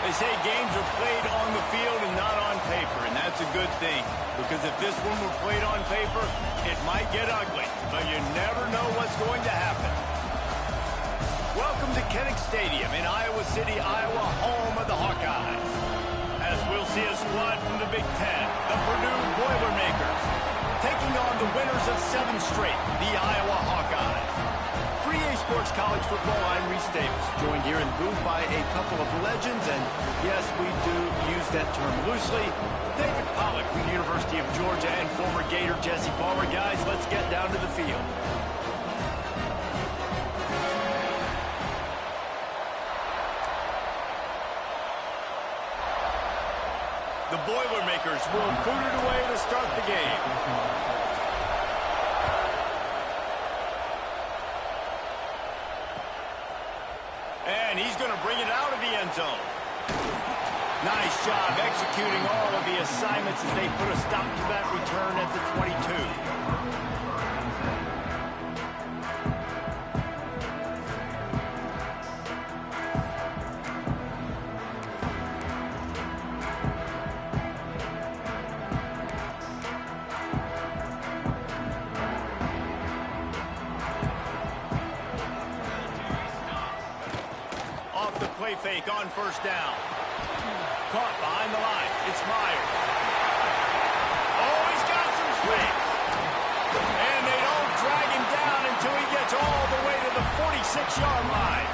They say games are played on the field and not on paper, and that's a good thing. Because if this one were played on paper, it might get ugly, but you never know what's going to happen. Welcome to Kinnick Stadium in Iowa City, Iowa, home of the Hawkeyes. As we'll see a squad from the Big Ten, the Purdue Boilermakers, taking on the winners of 7 straight, the Iowa Hawkeyes. For EA Sports College Football, I'm Reese Davis, joined here in the booth by a couple of legends, and yes, we do use that term loosely. David Pollack from the University of Georgia and former Gator Jesse Palmer. Guys, let's get down to the field. The Boilermakers will boot it away to start the game. And he's going to bring it out of the end zone. Nice job executing all of the assignments as they put a stop to that return at the 22. Fake on first down. Caught behind the line. It's Myers. Oh, he's got some space. And they don't drag him down until he gets all the way to the 46-yard line.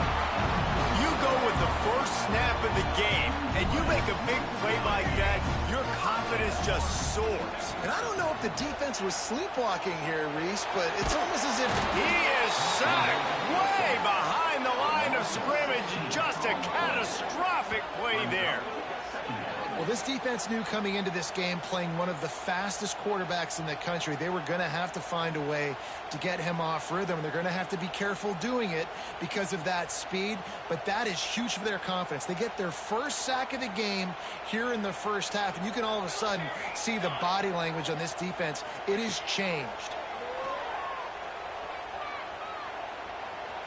You go with the first snap of the game, and you make a big play like that, your confidence just soars. And I don't know if the defense was sleepwalking here, Reese, but it's almost as if... He is sacked way behind the line of scrimmage. Just a catastrophic play there. Well, this defense knew coming into this game, playing one of the fastest quarterbacks in the country, they were going to have to find a way to get him off rhythm. They're going to have to be careful doing it because of that speed, but that is huge for their confidence. They get their first sack of the game here in the first half, and you can all of a sudden see the body language on this defense. It has changed.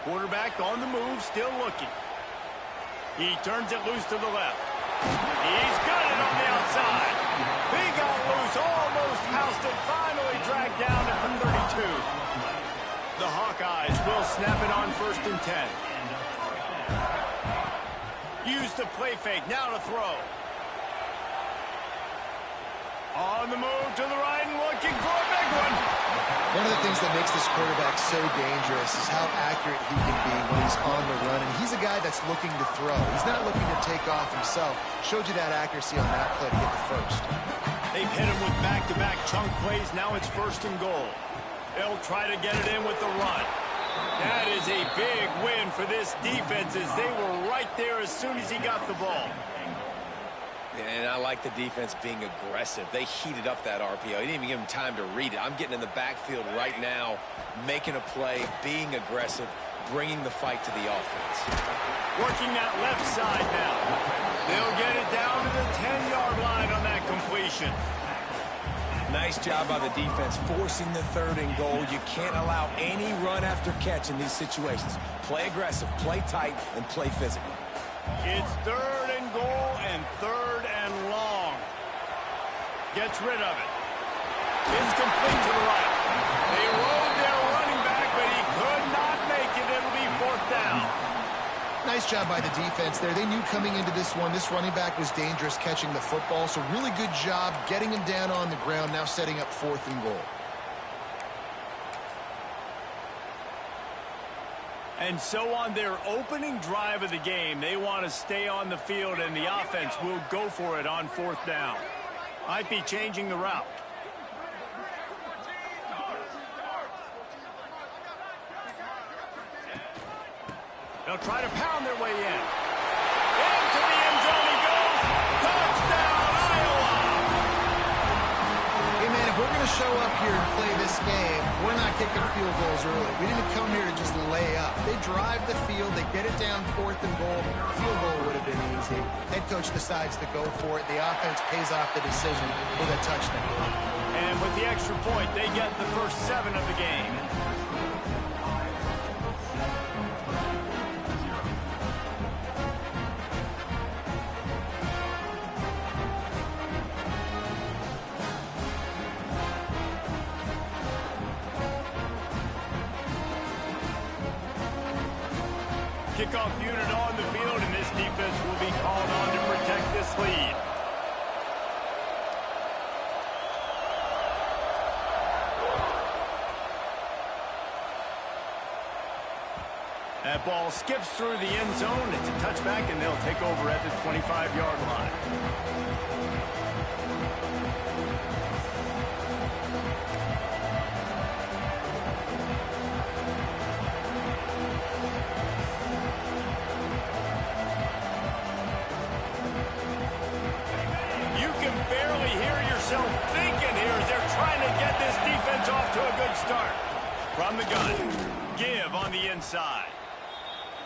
Quarterback on the move, still looking. He turns it loose to the left. He's got it on the outside. He got loose, almost housed it, finally dragged down at the 32. The Hawkeyes will snap it on 1st and 10. Use the play fake, now to throw. On the move to the right and looking for a big one. One of the things that makes this quarterback so dangerous is how accurate he can be when he's on the run. And he's a guy that's looking to throw. He's not looking to take off himself. Showed you that accuracy on that play to get the first. They've hit him with back-to-back chunk plays. Now it's 1st and goal. They'll try to get it in with the run. That is a big win for this defense as they were right there as soon as he got the ball. And I like the defense being aggressive. They heated up that RPO. They didn't even give him time to read it. I'm getting in the backfield right now, making a play, being aggressive, bringing the fight to the offense. Working that left side now. They'll get it down to the 10-yard line on that completion. Nice job by the defense forcing the 3rd and goal. You can't allow any run after catch in these situations. Play aggressive, play tight, and play physical. It's 3rd and goal and 3rd and long. Gets rid of it. It's complete to the right. They rode their running back, but he could not make it. It'll be 4th down. Nice job by the defense there. They knew coming into this one, this running back was dangerous catching the football, so really good job getting him down on the ground, now setting up 4th and goal. And so on their opening drive of the game, they want to stay on the field, and the offense will go for it on 4th down. Might be changing the route. They'll try to pound their way in. Into the end zone he goes. Touchdown, Iowa! Hey, man, if we're going to show up here and play this game, we're not kicking field goals early. We didn't come here to just lay up. They drive the field. They get it down 4th and goal. Field goal would have been easy. Head coach decides to go for it. The offense pays off the decision with a touchdown. And with the extra point, they get the first 7 of the game. Kickoff unit on the field, and this defense will be called on to protect this lead. That ball skips through the end zone. It's a touchback, and they'll take over at the 25-yard line. Thinking here as they're trying to get this defense off to a good start. From the gun, give on the inside.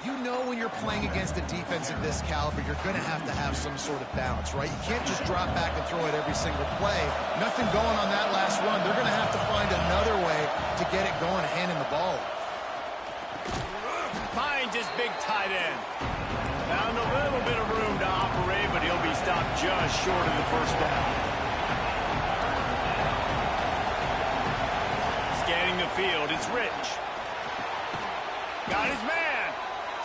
You know when you're playing against a defense of this caliber, you're going to have some sort of balance, right? You can't just drop back and throw it every single play. Nothing going on that last run. They're going to have to find another way to get it going, handing the ball. Finds his big tight end. Found a little bit of room to operate, but he'll be stopped just short of the first down. Scanning the field, it's Rich. Got his man.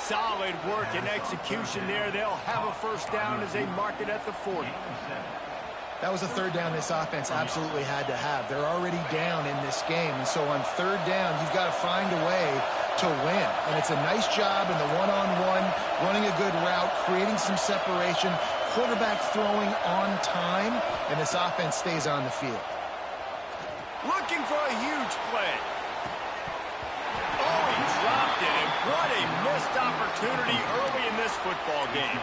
Solid work and execution there. They'll have a first down as they mark it at the 40. That was a 3rd down this offense absolutely had to have. They're already down in this game, and so on 3rd down, you've got to find a way to win. And it's a nice job in the one-on-one, running a good route, creating some separation, quarterback throwing on time, and this offense stays on the field. Looking for a huge play. Oh, he dropped it, and what a missed opportunity early in this football game.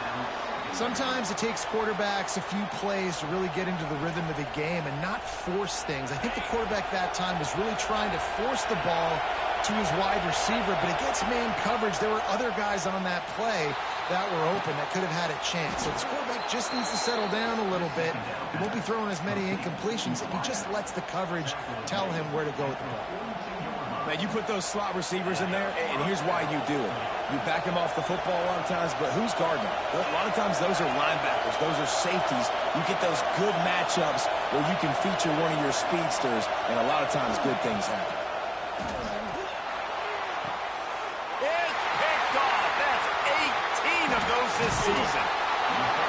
Sometimes it takes quarterbacks a few plays to really get into the rhythm of the game and not force things. I think the quarterback that time was really trying to force the ball to his wide receiver, but against man coverage, there were other guys on that play that were open that could have had a chance. So this quarterback just needs to settle down a little bit. He won't be throwing as many incompletions if he just lets the coverage tell him where to go with the ball. Man, you put those slot receivers in there, and here's why you do it. You back them off the football a lot of times, but who's guarding them? A lot of times those are linebackers. Those are safeties. You get those good matchups where you can feature one of your speedsters, and a lot of times good things happen. It's picked off. That's 18 of those this season.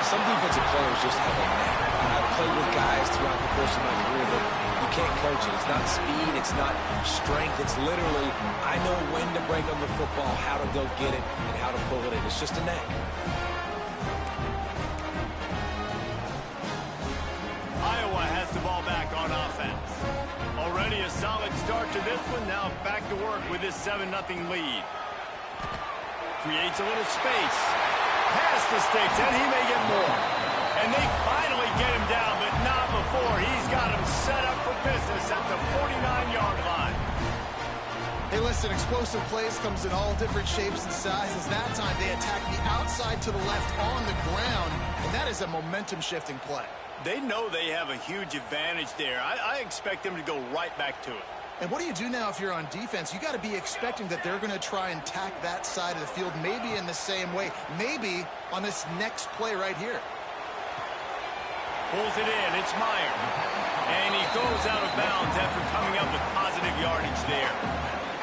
Some defensive players just have a knack. I've played with guys throughout the course of my career that you can't coach it. It's not speed. It's not strength. It's literally, I know when to break on the football, how to go get it, and how to pull it in. It's just a knack. Iowa has the ball back on offense. Already a solid start to this one. Now back to work with this 7-0 lead. Creates a little space. Past the sticks, and he may get more. And they finally get him down, but not before. He's got him set up for business at the 49-yard line. Hey, listen, explosive plays comes in all different shapes and sizes. That time they attack the outside to the left on the ground, and that is a momentum-shifting play. They know they have a huge advantage there. I expect them to go right back to it. And what do you do now if you're on defense? You got to be expecting that they're going to try and tack that side of the field, maybe in the same way, maybe on this next play right here. Pulls it in. It's Meyer. And he goes out of bounds after coming up with positive yardage there.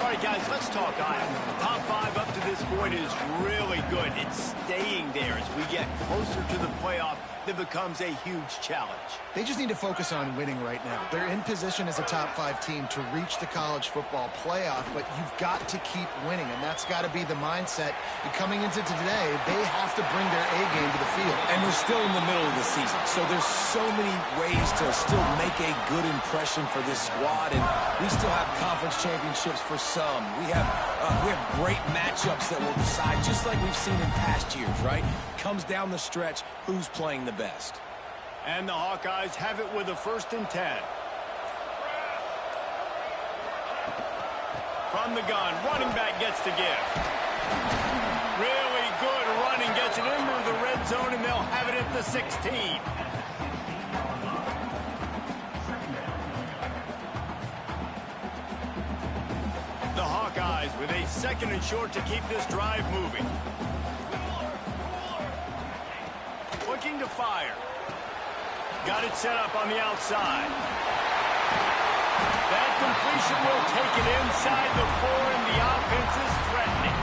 All right, guys, let's talk Iowa. Top 5 up to this point is really good. It's staying there as we get closer to the playoff that becomes a huge challenge. They just need to focus on winning right now. They're in position as a top-5 team to reach the college football playoff, but you've got to keep winning, and that's got to be the mindset. And coming into today, they have to bring their A game to the field. And we're still in the middle of the season, so there's so many ways to still make a good impression for this squad, and we still have conference championships for some. We have great matchups that will decide, just like we've seen in past years, right? Comes down the stretch, who's playing the best. And the Hawkeyes have it with a 1st and 10. From the gun, running back gets to give. Really good running, gets it into the red zone, and they'll have it at the 16. The Hawkeyes with a 2nd and short to keep this drive moving. Looking to fire. Got it set up on the outside. That completion will take it inside the 4, and the offense is threatening.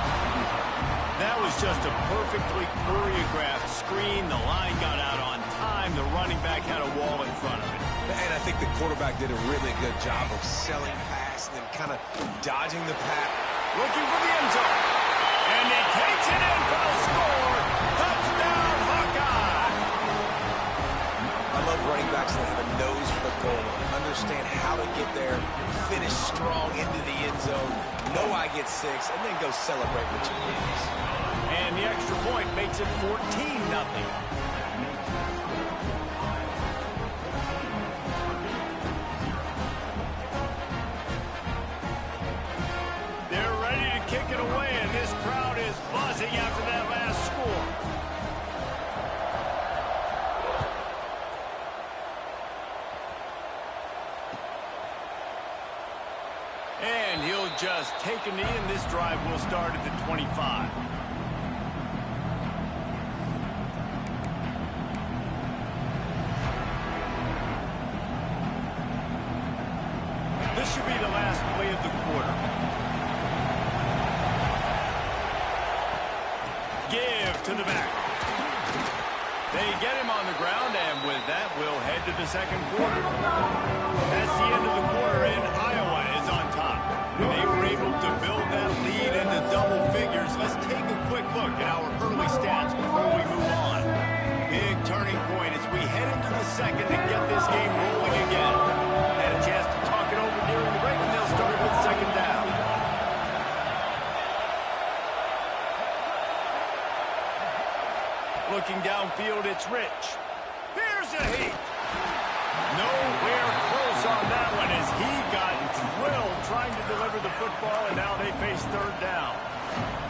That was just a perfectly choreographed screen. The line got out on time. The running back had a wall in front of it. And I think the quarterback did a really good job of selling pass and then kind of dodging the pass. Looking for the end zone. And he takes it in for the score. Touchdown, Hawkeye! I love running backs that have a nose for the goal, understand how to get there, finish strong into the end zone, know I get 6, and then go celebrate with your wins. And the extra point makes it 14-0. They're ready to kick it away, and this crowd is buzzing after that last score. And he'll just take a knee, and this drive will start at the 25. This should be the last play of the quarter. Give to the back. They get him on the ground, and with that, we'll head to the 2nd quarter. That's the end of the quarter, and Iowa is on top. They were able to build that lead into double figures. Let's take a quick look at our early stats before we move on. Big turning point as we head into the 2nd and get this game rolling again. Had a chance to talk it over during the break, and they'll start with 2nd down. Looking downfield, it's Rich. Here's a heat. Nowhere close on that one as he got drilled trying to deliver the football, and now they face 3rd down.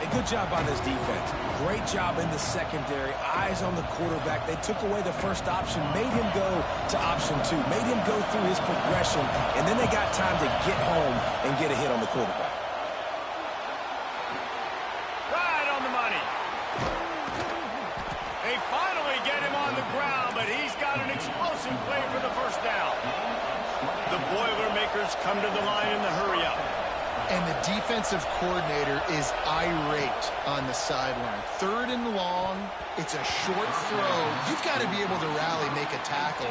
A good job by this defense. Great job in the secondary. Eyes on the quarterback. They took away the first option, made him go to option 2, made him go through his progression, and then they got time to get home and get a hit on the quarterback. Right on the money. They finally get him on the ground, but he's got an explosive play for the 1st down. The Boilermakers come to the line in the hurry-up. And the defensive coordinator is irate on the sideline. 3rd and long, it's a short throw. You've got to be able to rally, make a tackle,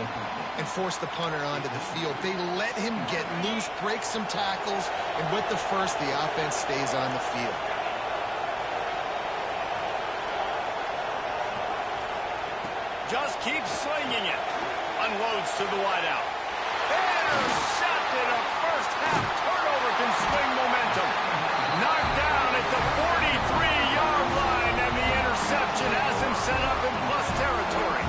and force the punter onto the field. They let him get loose, break some tackles, and with the 1st, the offense stays on the field. Just keeps slinging it. Unloads to the wideout. Intercepted. A first-half turnover can swing momentum. Knocked down at the 43-yard line, and the interception has him set up in plus territory.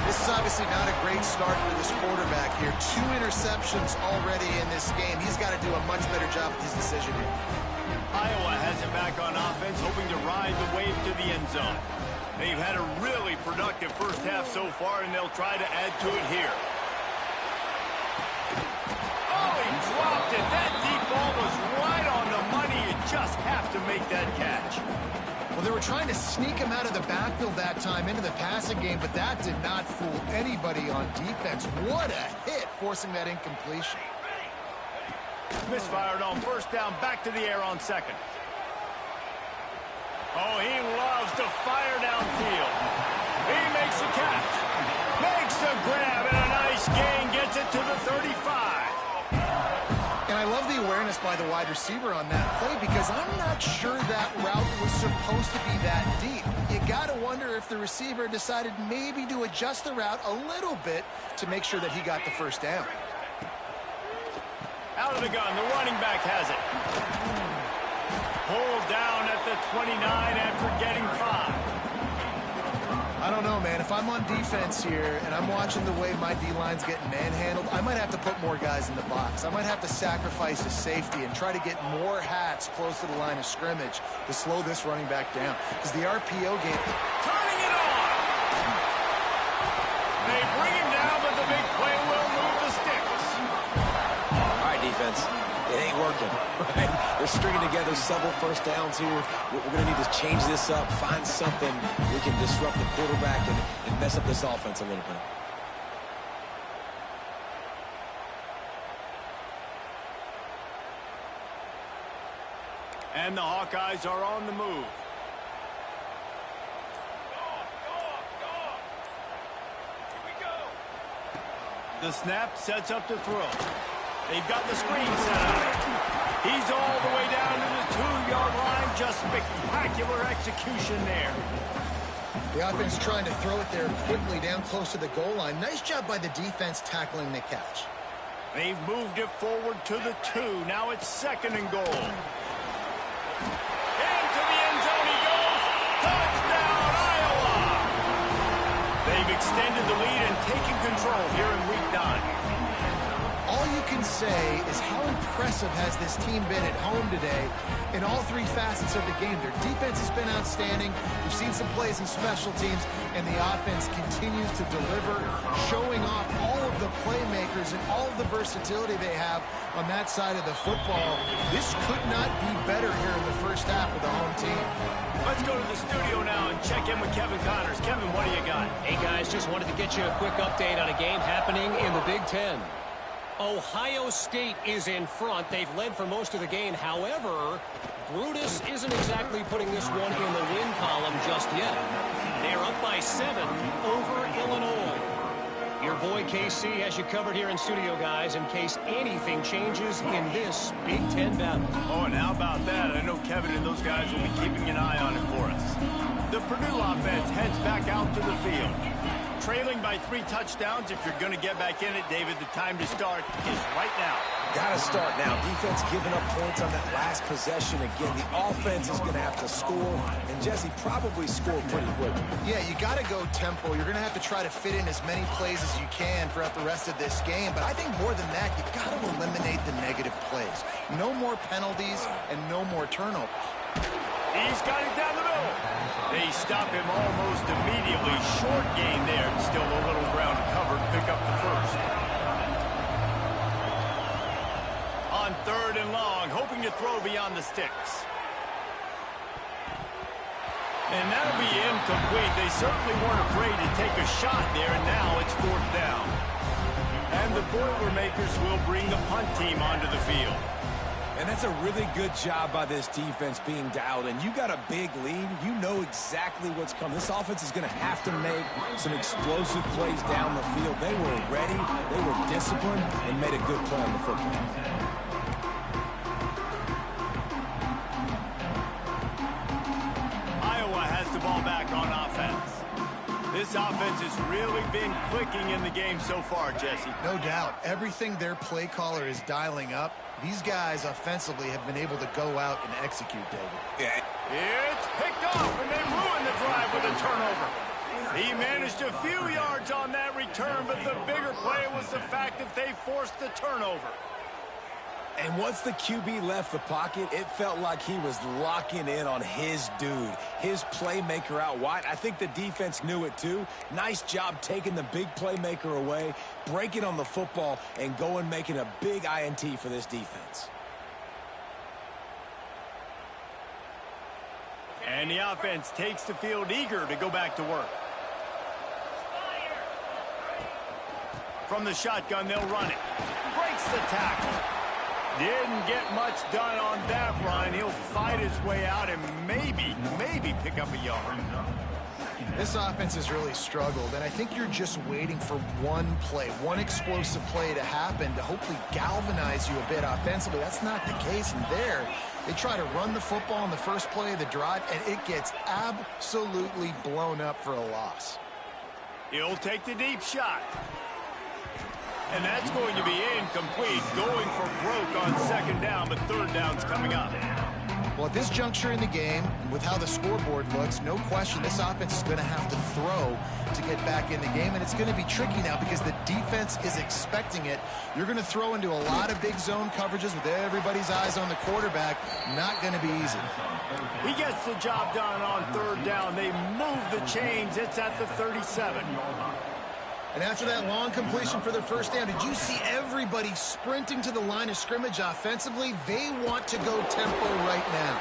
This is obviously not a great start for this quarterback here. 2 interceptions already in this game. He's got to do a much better job with his decision here. Iowa has him back on offense, hoping to ride the wave to the end zone. They've had a really productive first half so far, and they'll try to add to it here. Oh, he dropped it. That deep ball was right on the money. You just have to make that catch. Well, they were trying to sneak him out of the backfield that time into the passing game, but that did not fool anybody on defense. What a hit, forcing that incompletion. Misfired on 1st down, back to the air on 2nd. Oh, he loves to fire downfield. He makes the catch. Makes the grab and a nice gain, gets it to the 35. And I love the awareness by the wide receiver on that play because I'm not sure that route was supposed to be that deep. You got to wonder if the receiver decided maybe to adjust the route a little bit to make sure that he got the first down. Out of the gun, the running back has it. Pulled down at the 29 after getting 5. I don't know, man. If I'm on defense here and I'm watching the way my D-line's getting manhandled, I might have to put more guys in the box. I might have to sacrifice a safety and try to get more hats close to the line of scrimmage to slow this running back down. Because the RPO game... Turning it on! They bring him down, but the big play will move the sticks. All right, defense. It ain't working, right? They're stringing together several first downs here. We're going to need to change this up, find something we can disrupt the quarterback and mess up this offense a little bit. And the Hawkeyes are on the move. Here we go. The snap sets up to throw. They've got the screen set up. He's all the way down to the 2-yard line. Just spectacular execution there. The offense trying to throw it there quickly down close to the goal line. Nice job by the defense tackling the catch. They've moved it forward to the 2. Now it's 2nd and goal. Into the end zone he goes. Touchdown, Iowa! They've extended the lead and taken control here in Week 9. All you can say is how impressive has this team been at home today in all 3 facets of the game. Their defense has been outstanding. We've seen some plays in special teams, and the offense continues to deliver, showing off all of the playmakers and all of the versatility they have on that side of the football. This could not be better here in the first half of the home team. Let's go to the studio now and check in with Kevin Connors. Kevin, what do you got? Hey, guys, just wanted to get you a quick update on a game happening in the Big Ten. Ohio State is in front. They've led for most of the game. However, Brutus isn't exactly putting this one in the win column just yet. They're up by 7 over Illinois. Your boy KC has you covered here in studio, guys, in case anything changes in this Big Ten battle. Oh, and how about that? I know Kevin and those guys will be keeping an eye on it for us. The Purdue offense heads back out to the field. Trailing by 3 touchdowns. If you're going to get back in it, David, the time to start is right now. Got to start now. Defense giving up points on that last possession. Again, the offense is going to have to score, and Jesse probably scored pretty quick. Yeah, you got to go tempo. You're going to have to try to fit in as many plays as you can throughout the rest of this game. But I think more than that, you got to eliminate the negative plays. No more penalties and no more turnovers. He's got it down the middle. They stop him almost immediately. Short gain there. Still a little ground covered. Pick up the first. On 3rd and long, hoping to throw beyond the sticks. And that'll be incomplete. They certainly weren't afraid to take a shot there, and now it's 4th down. And the Boilermakers will bring the punt team onto the field. And that's a really good job by this defense being dialed in. You got a big lead. You know exactly what's coming. This offense is going to have to make some explosive plays down the field. They were ready, they were disciplined, and made a good play on the football. Iowa has the ball back on offense. This offense has really been clicking in the game so far, Jesse. No doubt. Everything their play caller is dialing up, these guys offensively have been able to go out and execute, David. Yeah. It's picked off, and they ruined the drive with a turnover. He managed a few yards on that return, but the bigger play was the fact that they forced the turnover. And once the QB left the pocket, it felt like he was locking in on his dude, his playmaker out wide. I think the defense knew it too. Nice job taking the big playmaker away, breaking on the football, and going making a big INT for this defense. And the offense takes the field eager to go back to work. From the shotgun, they'll run it. Breaks the tackle. Didn't get much done on that run. He'll fight his way out and maybe pick up a yard. This offense has really struggled, and I think you're just waiting for one play, one explosive play to happen to hopefully galvanize you a bit offensively. That's not the case, and there they try to run the football on the first play of the drive, and it gets absolutely blown up for a loss. He'll take the deep shot. And that's going to be incomplete, going for broke on second down, but third down's coming up. Well, at this juncture in the game, with how the scoreboard looks, no question this offense is going to have to throw to get back in the game, and it's going to be tricky now because the defense is expecting it. You're going to throw into a lot of big zone coverages with everybody's eyes on the quarterback. Not going to be easy. He gets the job done on third down. They move the chains. It's at the 37. And after that long completion for their first down, did you see everybody sprinting to the line of scrimmage offensively? They want to go tempo right now.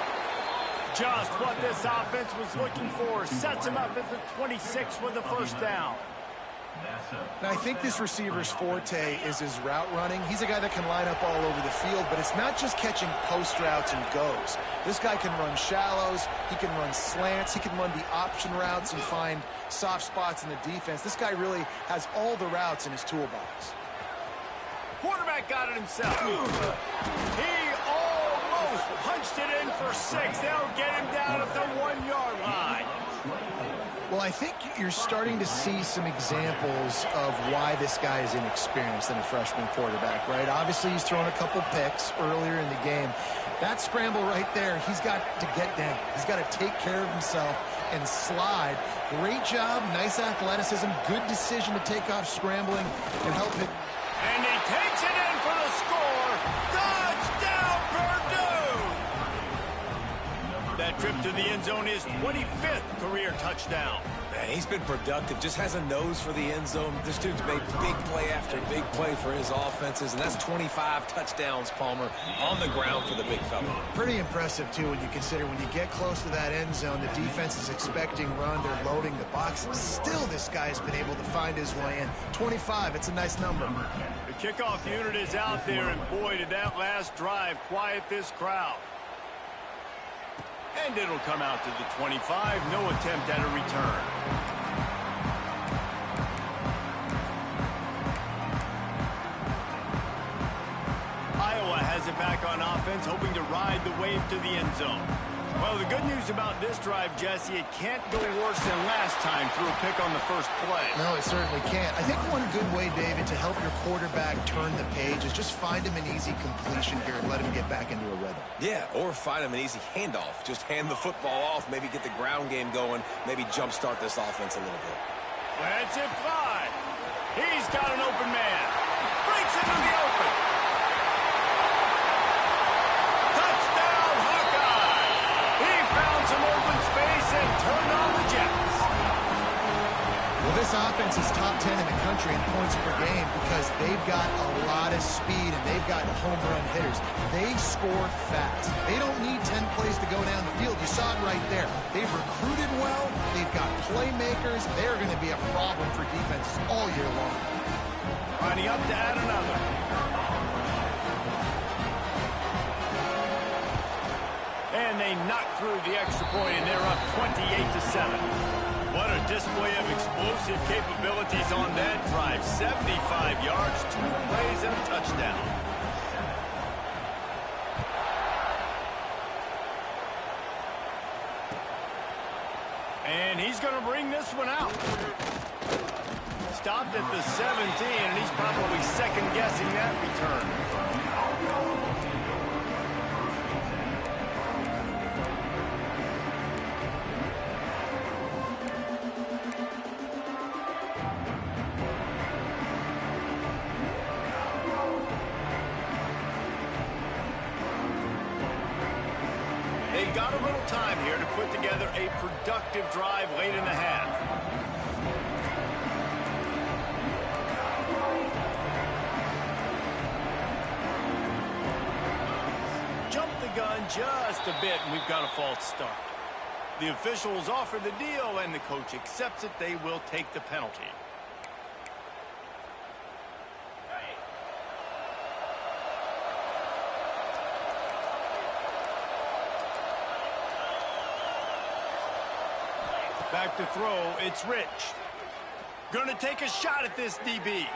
Just what this offense was looking for. Sets him up at the 26 for the first down. Now, I think this receiver's forte is his route running. He's a guy that can line up all over the field, but it's not just catching post routes and goes. This guy can run shallows, he can run slants, he can run the option routes and find soft spots in the defense. This guy really has all the routes in his toolbox. Quarterback got it himself. He almost punched it in for 6. They'll get him down at the 1-yard line. Well, I think you're starting to see some examples of why this guy is inexperienced in a freshman quarterback, right? Obviously, he's thrown a couple picks earlier in the game. That scramble right there, he's got to get down. He's got to take care of himself and slide. Great job, nice athleticism, good decision to take off scrambling and help it. And he takes it in for the score. Touchdown, Purdue! That trip to the end zone is 25th career touchdown. Man, he's been productive, just has a nose for the end zone. This dude's made big play after big play for his offenses, and that's 25 touchdowns, Palmer, on the ground for the big fella. Pretty impressive, too, when you consider when you get close to that end zone, the defense is expecting run, they're loading the box. Still, this guy's been able to find his way in. 25, it's a nice number. The kickoff unit is out there, and boy, did that last drive quiet this crowd. And it'll come out to the 25. No attempt at a return. Iowa has it back on offense, hoping to ride the wave to the end zone. Well, the good news about this drive, Jesse, it can't go worse than last time through a pick on the first play. No, it certainly can't. I think one good way, David, to help your quarterback turn the page is just find him an easy completion here and let him get back into a rhythm. Yeah, or find him an easy handoff. Just hand the football off, maybe get the ground game going, maybe jumpstart this offense a little bit. Let's it fly. He's got an open man. Breaks into the open. Touchdown, Hawkeye. He found some open space and turned on the Jets. Well, this offense is top 10 in the country in points per game because they've got a lot of speed and they've got home run hitters. They score fast. They don't need 10 plays to go down the field. You saw it right there. They've recruited well. They've got playmakers. They're going to be a problem for defenses all year long. Lining up to add another. And they knock through the extra point, and they're up 28-7. What a display of explosive capabilities on that drive. 75 yards, 2 plays, and a touchdown. And he's going to bring this one out. Stopped at the 17, and he's probably second-guessing that return. They've got a little time here to put together a productive drive late in the half. Jump the gun just a bit, and we've got a false start. The officials offer the deal, and the coach accepts it. They will take the penalty. Back to throw, it's Rich. Gonna take a shot at this DB.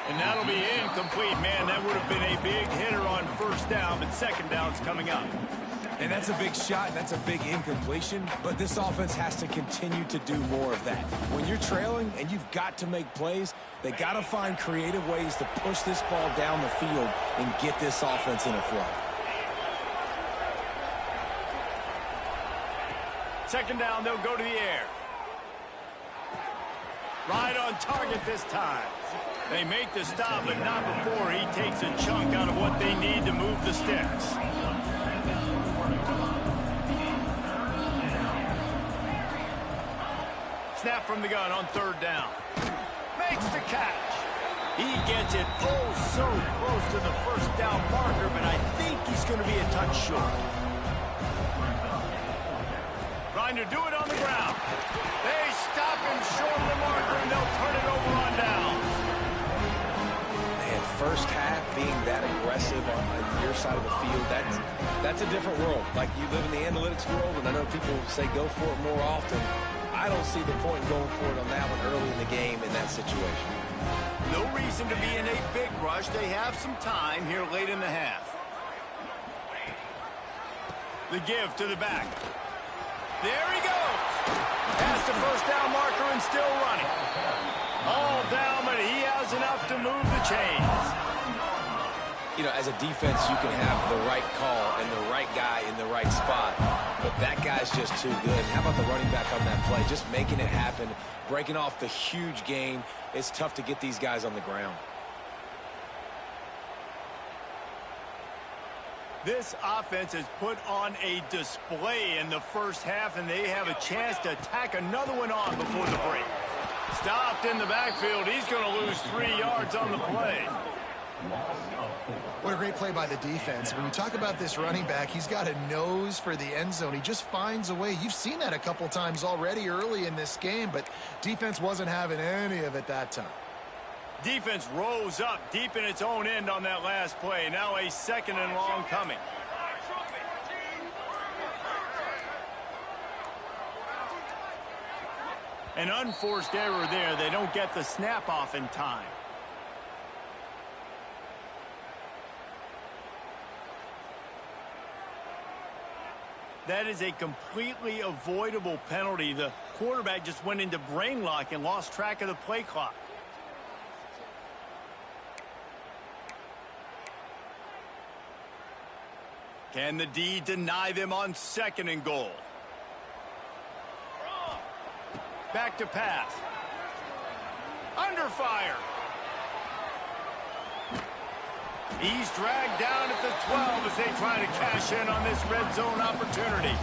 And that'll be incomplete. Man, that would have been a big hitter on first down, but second down's coming up. And that's a big shot, and that's a big incompletion, but this offense has to continue to do more of that. When you're trailing and you've got to make plays, they got to find creative ways to push this ball down the field and get this offense in a flow. Second down, they'll go to the air. Right on target this time. They make the stop, but not before he takes a chunk out of what they need to move the sticks. Snap from the gun on third down. Makes the catch. He gets it oh so close to the first down marker, but I think he's going to be a touch short. Trying to do it on the ground. They stop him short of the marker, and they'll turn it over on downs. Man, first half being that aggressive on your side of the field, that's a different world. Like, you live in the analytics world, and I know people say go for it more often. I don't see the point in going for it on that one early in the game in that situation. No reason to be in a big rush. They have some time here late in the half. The give to the back. There he goes. Past the first down marker and still running. All down, but he has enough to move the chains. You know, as a defense, you can have the right call and the right guy in the right spot, but that guy's just too good. How about the running back on that play? Just making it happen, breaking off the huge gain. It's tough to get these guys on the ground. This offense has put on a display in the first half, and they have a chance to tack another one on before the break. Stopped in the backfield. He's going to lose 3 yards on the play. What a great play by the defense. When you talk about this running back, he's got a nose for the end zone. He just finds a way. You've seen that a couple times already early in this game, but defense wasn't having any of it that time. Defense rose up deep in its own end on that last play. Now a second and long coming. An unforced error there. They don't get the snap off in time. That is a completely avoidable penalty. The quarterback just went into brain lock and lost track of the play clock. Can the D deny them on second and goal? Back to pass. Under fire. He's dragged down at the 12 as they try to cash in on this red zone opportunity.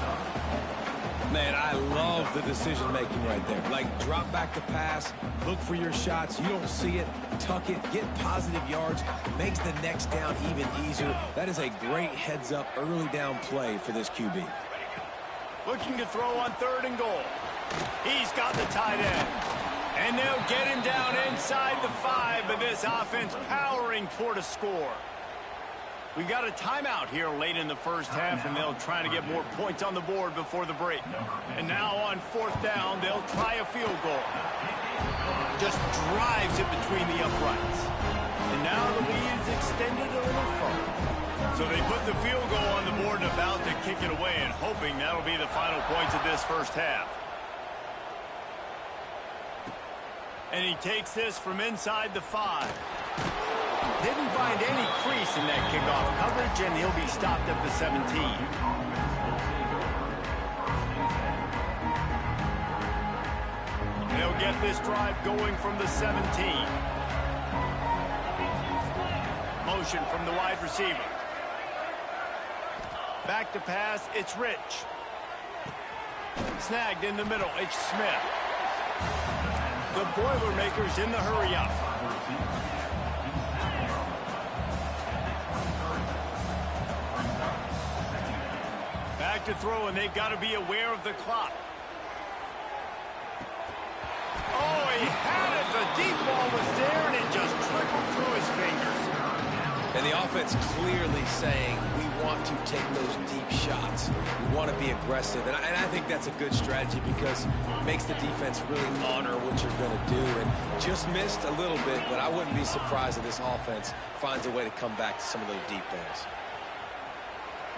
Man, I love the decision-making right there. Like, drop back to pass, look for your shots. You don't see it, tuck it, get positive yards, makes the next down even easier. That is a great heads-up early down play for this QB. Looking to throw on third and goal. He's got the tight end. And they'll get him down inside the 5, but this offense powering toward a score. We've got a timeout here late in the first half, and they'll try to get more points on the board before the break. And now on fourth down, they'll try a field goal. Just drives it between the uprights. And now the lead is extended a little further. So they put the field goal on the board and about to kick it away, and hoping that'll be the final points of this first half. And he takes this from inside the 5. Didn't find any crease in that kickoff coverage, and he'll be stopped at the 17. They'll get this drive going from the 17. Motion from the wide receiver. Back to pass, it's Rich. Snagged in the middle, it's Smith. The Boilermakers in the hurry-up. Back to throw, and they've got to be aware of the clock. Oh, he had it. The deep ball was there, and it just trickled through his fingers. And the offense clearly saying, we want to take those deep shots. You want to be aggressive. And I think that's a good strategy because it makes the defense really honor what you're going to do. And just missed a little bit, but I wouldn't be surprised if this offense finds a way to come back to some of those deep balls.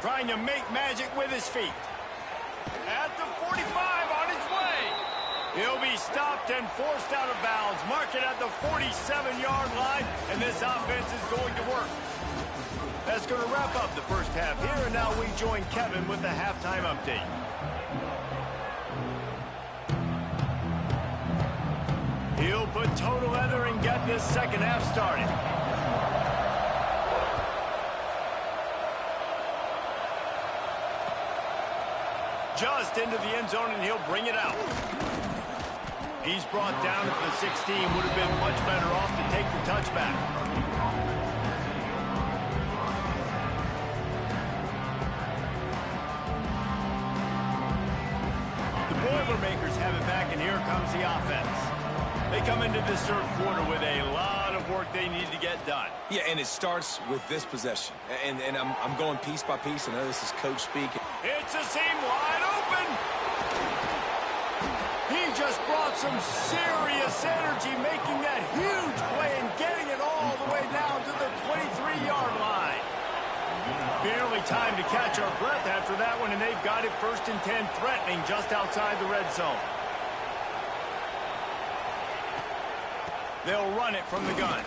Trying to make magic with his feet. At the 45 on his way. He'll be stopped and forced out of bounds. Mark it at the 47-yard line, and this offense is going to work. That's going to wrap up the first half here, and now we join Kevin with the halftime update. He'll put toe to leather and get this second half started. Just into the end zone, and he'll bring it out. He's brought down at the 16. Would have been much better off to take the touchback. The Boilermakers have it back, and here comes the offense. They come into this third quarter with a lot of work they need to get done. Yeah, and it starts with this possession. And I'm going piece by piece. I know this is coach speak. It's a seam wide open. He just brought some serious energy, making that huge play and getting it all the way down to the 23-yard line. Barely time to catch our breath after that one, and they've got it 1st and 10, threatening just outside the red zone. They'll run it from the gun.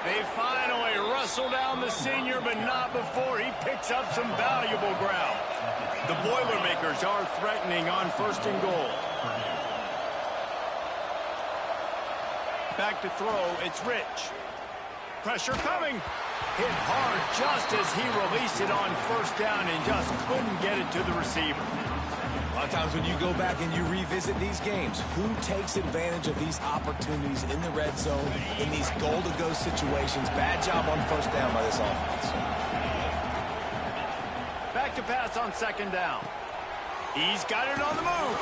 They finally wrestle down the senior, but not before he picks up some valuable ground. The Boilermakers are threatening on 1st and goal. Back to throw, it's Rich. Pressure coming. Hit hard just as he released it on 1st down and just couldn't get it to the receiver. A lot of times when you go back and you revisit these games, who takes advantage of these opportunities in the red zone, in these goal-to-go situations? Bad job on 1st down by this offense. Back to pass on 2nd down. He's got it on the move.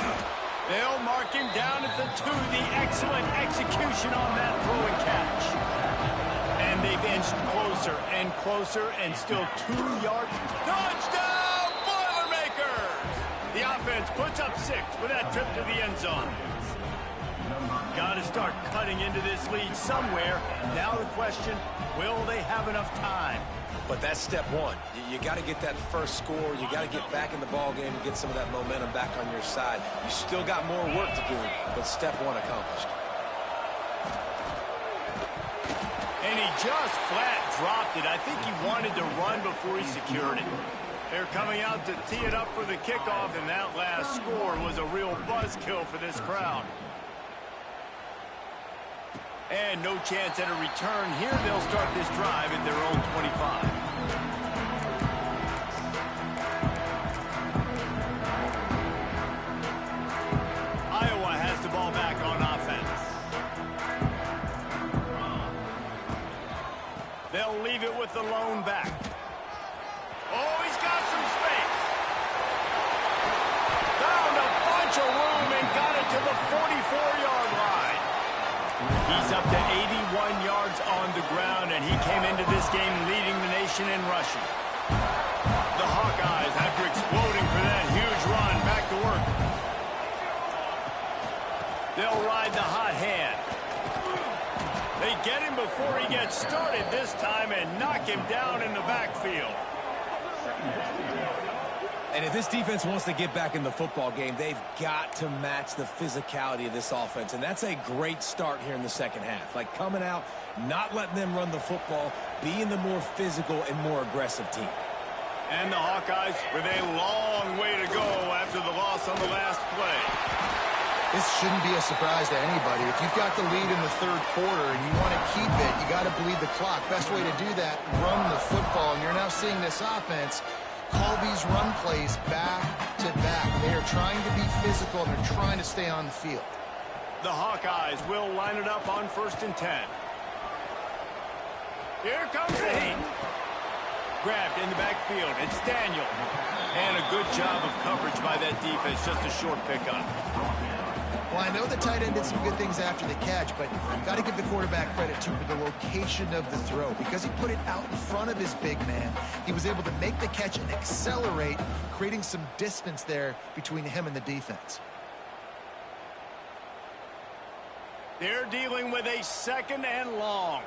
They'll mark him down at the 2. The excellent execution on that throw and catch. And they've inched closer and closer, and still 2 yards. Touchdown! The offense puts up 6 with that trip to the end zone. Got to start cutting into this lead somewhere. Now the question, will they have enough time? But that's step one. You got to get that first score. You got to get back in the ball game and get some of that momentum back on your side. You still got more work to do, but step one accomplished. And he just flat dropped it. I think he wanted to run before he secured it. They're coming out to tee it up for the kickoff, and that last score was a real buzzkill for this crowd. And no chance at a return here. They'll start this drive at their own 25. Iowa has the ball back on offense. They'll leave it with the lone back. Oh, he's got some space. Found a bunch of room and got it to the 44-yard line. He's up to 81 yards on the ground, and he came into this game leading the nation in rushing. The Hawkeyes, after exploding for that huge run, back to work. They'll ride the hot hand. They get him before he gets started this time and knock him down in the backfield. And if this defense wants to get back in the football game, they've got to match the physicality of this offense. And that's a great start here in the second half. Like coming out, not letting them run the football, being the more physical and more aggressive team. And the Hawkeyes with a long way to go after the loss on the last play. This shouldn't be a surprise to anybody. If you've got the lead in the third quarter and you want to keep it, you got to bleed the clock. Best way to do that, run the football. And you're now seeing this offense call these run plays back to back. They are trying to be physical, and they're trying to stay on the field. The Hawkeyes will line it up on 1st and 10. Here comes the heat. Grabbed in the backfield. It's Daniel. And a good job of coverage by that defense. Just a short pickup. Well, I know the tight end did some good things after the catch, but you've got to give the quarterback credit, too, for the location of the throw. Because he put it out in front of his big man, he was able to make the catch and accelerate, creating some distance there between him and the defense. They're dealing with a 2nd and long.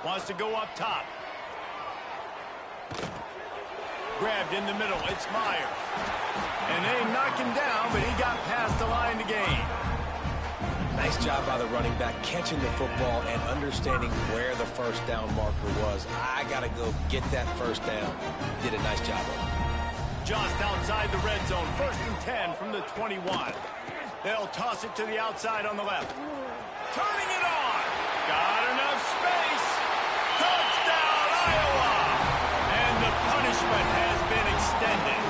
Wants to go up top. Grabbed in the middle. It's Myers. And they knock him down, but he got past the line to gain. Nice job by the running back catching the football and understanding where the first down marker was. I got to go get that first down. Did a nice job of it. Just outside the red zone. 1st and 10 from the 21. They'll toss it to the outside on the left. Turning it on. Got enough space. Touchdown, Iowa! And the punishment has been extended.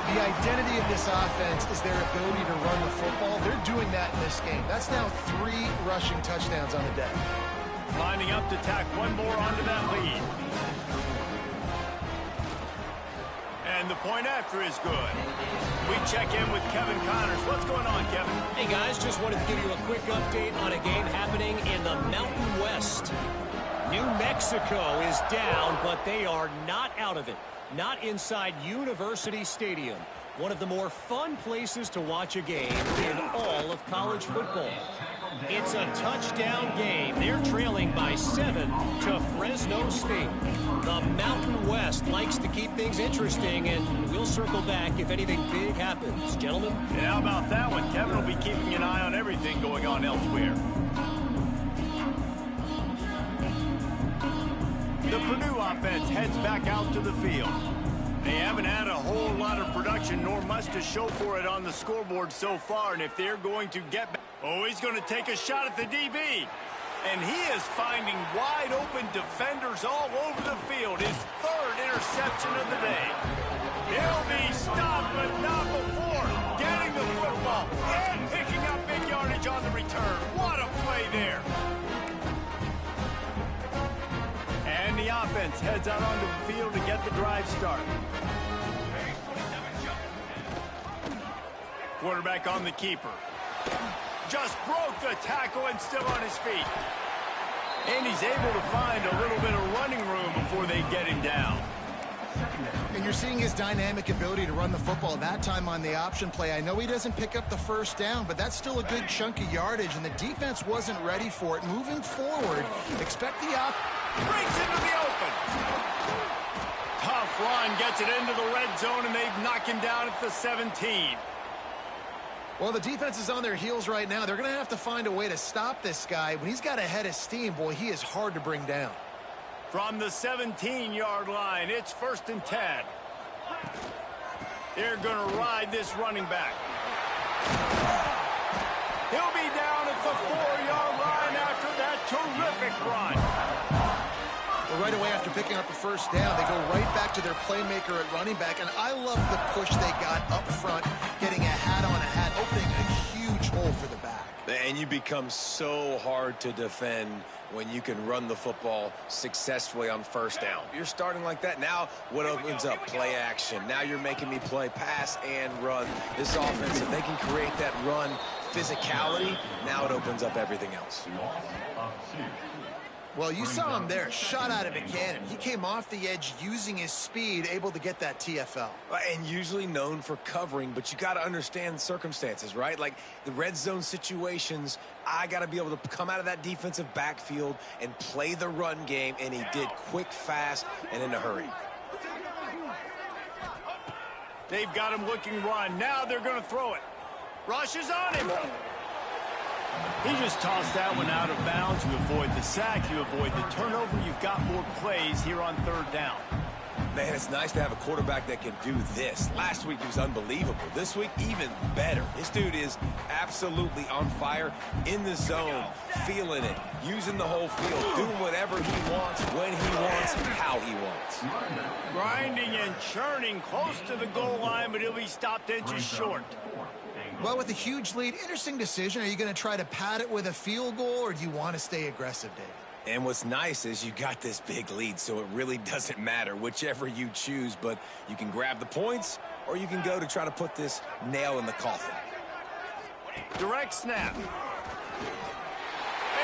The identity of this offense is their ability to run the football. They're doing that in this game. That's now 3 rushing touchdowns on the day. Lining up to tack one more onto that lead. And the point after is good. We check in with Kevin Connors. What's going on, Kevin? Hey, guys, just wanted to give you a quick update on a game happening in the Mountain West. New Mexico is down, but they are not out of it. Not inside University Stadium, one of the more fun places to watch a game in all of college football. It's a touchdown game. They're trailing by 7 to Fresno State. The Mountain West likes to keep things interesting, and we'll circle back if anything big happens. Gentlemen? And how about that one? Kevin will be keeping an eye on everything going on elsewhere. The Purdue offense heads back out to the field. They haven't had a whole lot of production, nor much to show for it on the scoreboard so far. And if they're going to get back, he's going to take a shot at the DB. And he is finding wide open defenders all over the field. His 3rd interception of the day. He'll be stopped, but not before getting the football and picking up big yardage on the return. What a play there. And the offense heads out onto the field to get the drive started. Quarterback on the keeper. Just broke the tackle and still on his feet. And he's able to find a little bit of running room before they get him down. And you're seeing his dynamic ability to run the football. That time on the option play, I know he doesn't pick up the first down, but that's still a good chunk of yardage, and the defense wasn't ready for it. Moving forward, expect the breaks into the open. Tough run, gets it into the red zone, and they've knocked him down at the 17. Well, the defense is on their heels right now. They're going to have to find a way to stop this guy. When he's got a head of steam, boy, he is hard to bring down. From the 17-yard line, it's 1st and 10. They're going to ride this running back. He'll be down at the 4-yard line after that terrific run. Well, right away after picking up the first down, they go right back to their playmaker at running back. And I love the push they got up front, getting a hat on a hat, opening a huge hole for the back. And you become so hard to defend when you can run the football successfully on first down. You're starting like that. Now what opens up? Play action. Now you're making me play pass and run. This offense, if they can create that run physicality, now it opens up everything else. Well, you saw him there, shot out of a cannon. He came off the edge using his speed, able to get that TFL. And usually known for covering, but you got to understand circumstances, right? Like the red zone situations, I got to be able to come out of that defensive backfield and play the run game, and he did quick, fast, and in a hurry. They've got him looking run. Now they're going to throw it. Rush is on him. He just tossed that one out of bounds. You avoid the sack, you avoid the turnover. You've got more plays here on 3rd down. Man, it's nice to have a quarterback that can do this. Last week he was unbelievable. This week, even better. This dude is absolutely on fire, in the zone, feeling it, using the whole field, doing whatever he wants, when he wants, how he wants. Grinding and churning close to the goal line, but he'll be stopped inches short. Well, with a huge lead, interesting decision. Are you going to try to pad it with a field goal, or do you want to stay aggressive, David? And what's nice is you got this big lead, so it really doesn't matter whichever you choose, but you can grab the points or you can go to try to put this nail in the coffin. Direct snap. And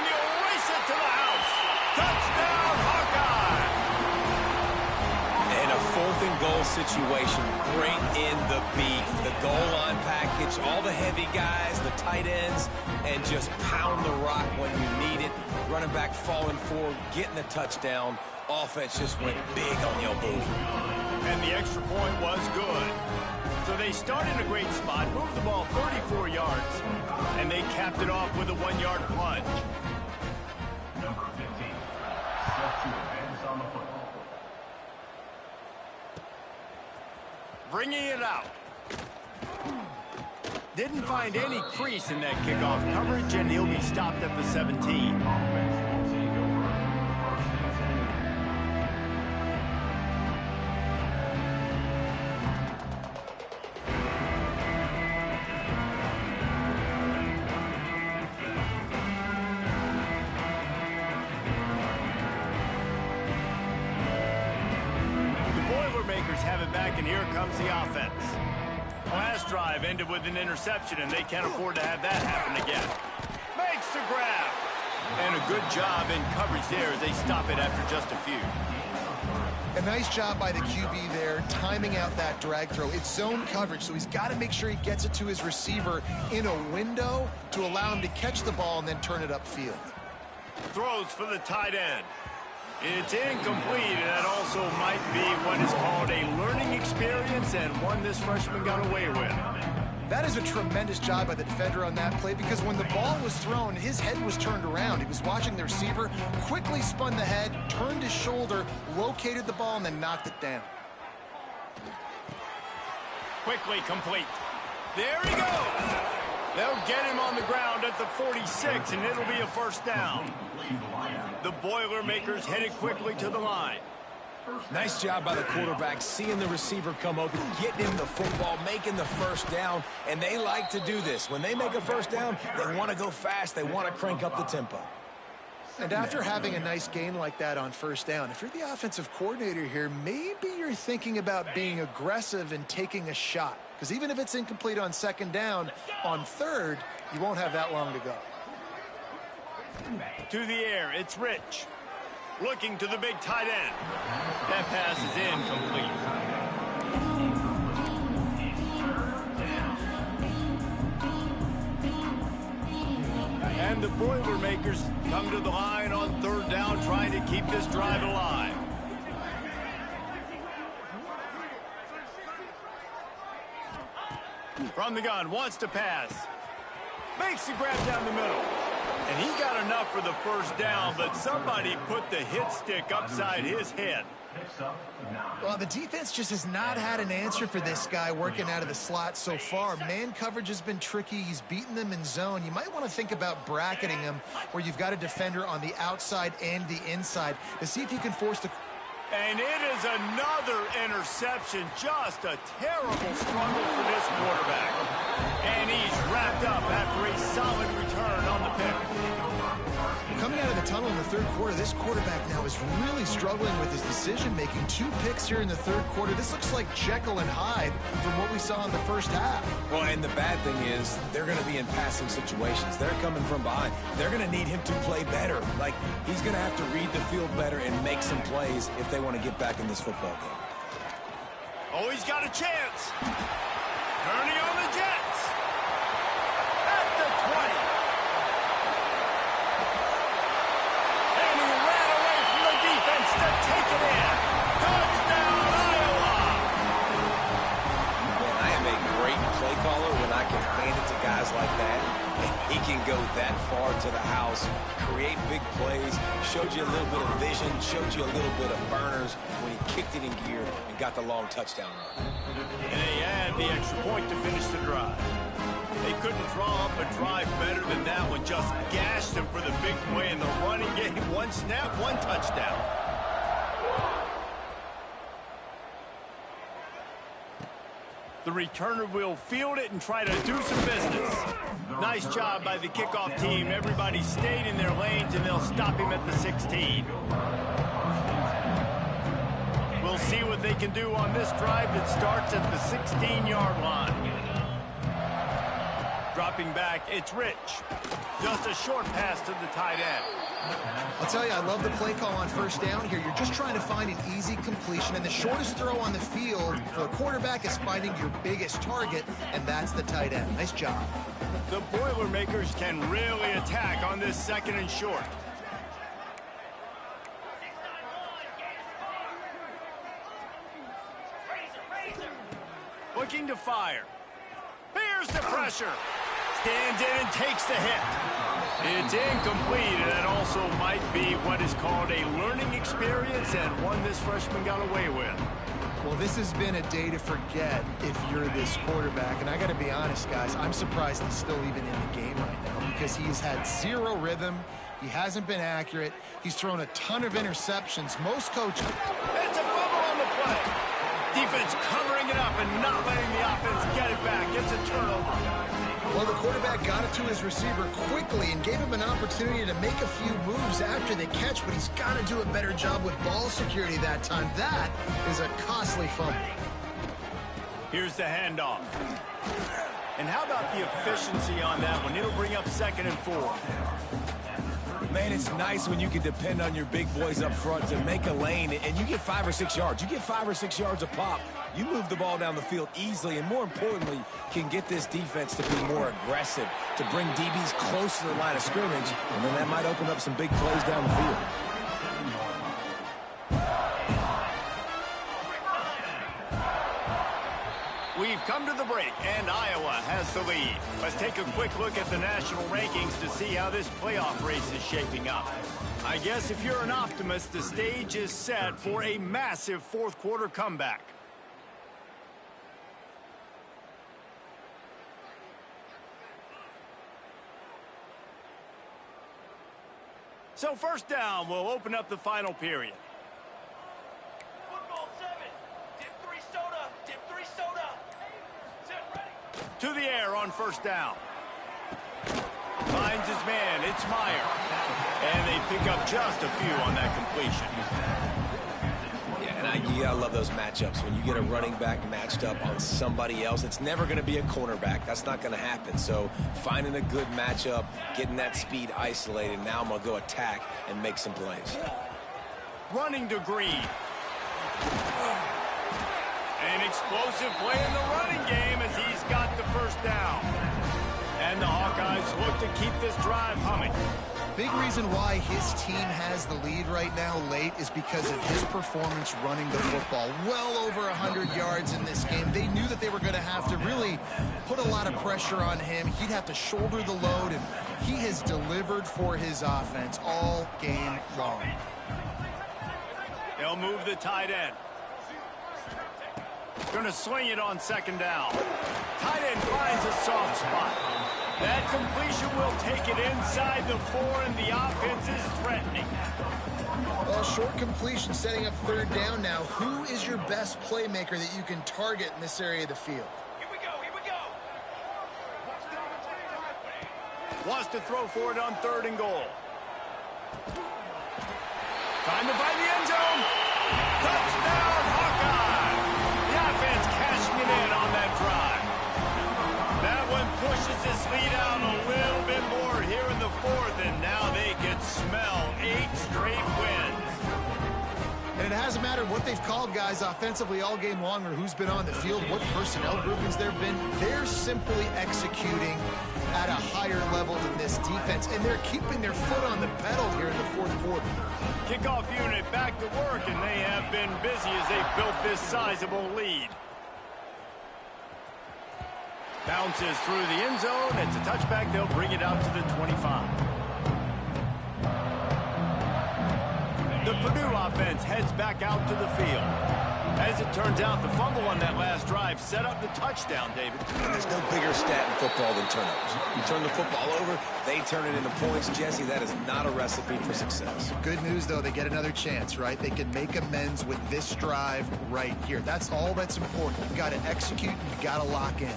he'll race it to the house. Touchdown, Hawkeye! In a 4th and goal situation, bring in the beef, the goal line package, all the heavy guys, the tight ends, and just pound the rock when you need it. Running back falling forward, getting the touchdown. Offense just went big on your booty. And the extra point was good. So they started in a great spot, moved the ball 34 yards, and they capped it off with a 1-yard plunge. Number 15, set to advance on the football. Bringing it out. Didn't find any crease in that kickoff coverage, and he'll be stopped at the 17. Have it back, and here comes the offense. Last drive ended with an interception, and they can't afford to have that happen again. Makes the grab. And a good job in coverage there as they stop it after just a few. A nice job by the QB there, timing out that drag throw. It's zone coverage, so he's got to make sure he gets it to his receiver in a window to allow him to catch the ball and then turn it upfield. Throws for the tight end. It's incomplete, and that also might be what is called a learning experience and one this freshman got away with. That is a tremendous job by the defender on that play because when the ball was thrown, his head was turned around. He was watching the receiver, quickly spun the head, turned his shoulder, located the ball, and then knocked it down. Quickly complete. There he goes. They'll get him on the ground at the 46, and it'll be a first down. The Boilermakers headed quickly to the line. Nice job by the quarterback, seeing the receiver come open, getting him the football, making the first down, and they like to do this. When they make a first down, they want to go fast. They want to crank up the tempo. And after having a nice gain like that on first down, if you're the offensive coordinator here, maybe you're thinking about being aggressive and taking a shot. Because even if it's incomplete on second down, on third, you won't have that long to go. To the air, it's Rich. Looking to the big tight end. That pass is incomplete. And the Boilermakers come to the line on third down, trying to keep this drive alive. From the gun, wants to pass. Makes the grab down the middle. And he got enough for the first down, but somebody put the hit stick upside his head. Well, the defense just has not had an answer for this guy working out of the slot so far. Man coverage has been tricky. He's beaten them in zone. You might want to think about bracketing him where you've got a defender on the outside and the inside to see if you can force the... And it is another interception. Just a terrible struggle for this quarterback. And he's wrapped up after a solid return on the pick. Coming out of the tunnel in the third quarter, this quarterback now is really struggling with his decision-making. 2 picks here in the third quarter. This looks like Jekyll and Hyde from what we saw in the first half. Well, and the bad thing is they're going to be in passing situations. They're coming from behind. They're going to need him to play better. Like, he's going to have to read the field better and make some plays if they want to get back in this football game. Oh, he's got a chance. Turning on the Jets. At the 20. To take it in. Touchdown, Iowa! Man, I am a great play caller when I can hand it to guys like that. And he can go that far to the house, create big plays, showed you a little bit of vision, showed you a little bit of burners when he kicked it in gear and got the long touchdown run. And they add the extra point to finish the drive. They couldn't draw up a drive better than that one. Just gashed them for the big play in the running game. 1 snap, 1 touchdown. The returner will field it and try to do some business. Nice job by the kickoff team. Everybody stayed in their lanes, and they'll stop him at the 16. We'll see what they can do on this drive that starts at the 16-yard line. Dropping back, it's Rich. Just a short pass to the tight end. I'll tell you, I love the play call on first down here. You're just trying to find an easy completion, and the shortest throw on the field for a quarterback is finding your biggest target, and that's the tight end. Nice job. The Boilermakers can really attack on this 2nd and short. Looking to fire. Here's the pressure. Stands in and takes the hit. It's incomplete, and that also might be what is called a learning experience, and one this freshman got away with. Well, this has been a day to forget if you're this quarterback, and I got to be honest, guys, I'm surprised he's still even in the game right now because he's had zero rhythm. He hasn't been accurate. He's thrown a ton of interceptions. Most coaches... It's a fumble on the play. Defense covering it up and not letting the offense get it back. It's a turnover. Well, the quarterback got it to his receiver quickly and gave him an opportunity to make a few moves after the catch, but he's got to do a better job with ball security that time. That is a costly fumble. Here's the handoff. And how about the efficiency on that one? It'll bring up 2nd and 4. Man, it's nice when you can depend on your big boys up front to make a lane, and you get 5 or 6 yards. You get 5 or 6 yards a pop. You move the ball down the field easily, and more importantly, can get this defense to be more aggressive, to bring DBs close to the line of scrimmage, and then that might open up some big plays down the field. We've come to the break, and Iowa has the lead. Let's take a quick look at the national rankings to see how this playoff race is shaping up. I guess if you're an optimist, the stage is set for a massive 4th quarter comeback. So first down, we'll open up the final period. Football 7. Dip 3 soda. Dip 3 soda. Set ready. To the air on first down. Finds his man. It's Meyer. And they pick up just a few on that completion. Yeah, and you gotta love those matchups. When you get a running back matched up on somebody else, it's never going to be a cornerback. That's not going to happen. So finding a good matchup, getting that speed isolated. Now I'm going to go attack and make some plays. Running to Green. An explosive play in the running game as he's got the first down. And the Hawkeyes look to keep this drive humming. Big reason why his team has the lead right now late is because of his performance running the football. Well over 100 yards in this game. They knew that they were going to have to really put a lot of pressure on him. He'd have to shoulder the load, and he has delivered for his offense all game long. They'll move the tight end. Going to swing it on 2nd down. Tight end finds a soft spot. That completion will take it inside the 4, and the offense is threatening. Well, short completion setting up 3rd down now. Who is your best playmaker that you can target in this area of the field? Here we go. Here we go. Wants to throw for it on 3rd and goal. Time to find the end zone. Touchdown, Hawkeye. The offense cashing it in on that drive. That one pushes this lead out a little bit more here in the 4th, and now they can smell 8 straight wins. And it hasn't mattered what they've called guys offensively all game long or who's been on the field, what personnel groupings there have been. They're simply executing at a higher level than this defense, and they're keeping their foot on the pedal here in the 4th quarter. Kickoff unit back to work, and they have been busy as they built this sizable lead. Bounces through the end zone. It's a touchback. They'll bring it out to the 25. The Purdue offense heads back out to the field. As it turns out, the fumble on that last drive set up the touchdown, David. And there's no bigger stat in football than turnovers. You turn the football over, they turn it into points. Jesse, that is not a recipe for success. Good news, though, they get another chance, right? They can make amends with this drive right here. That's all that's important. You've got to execute, and you've got to lock in.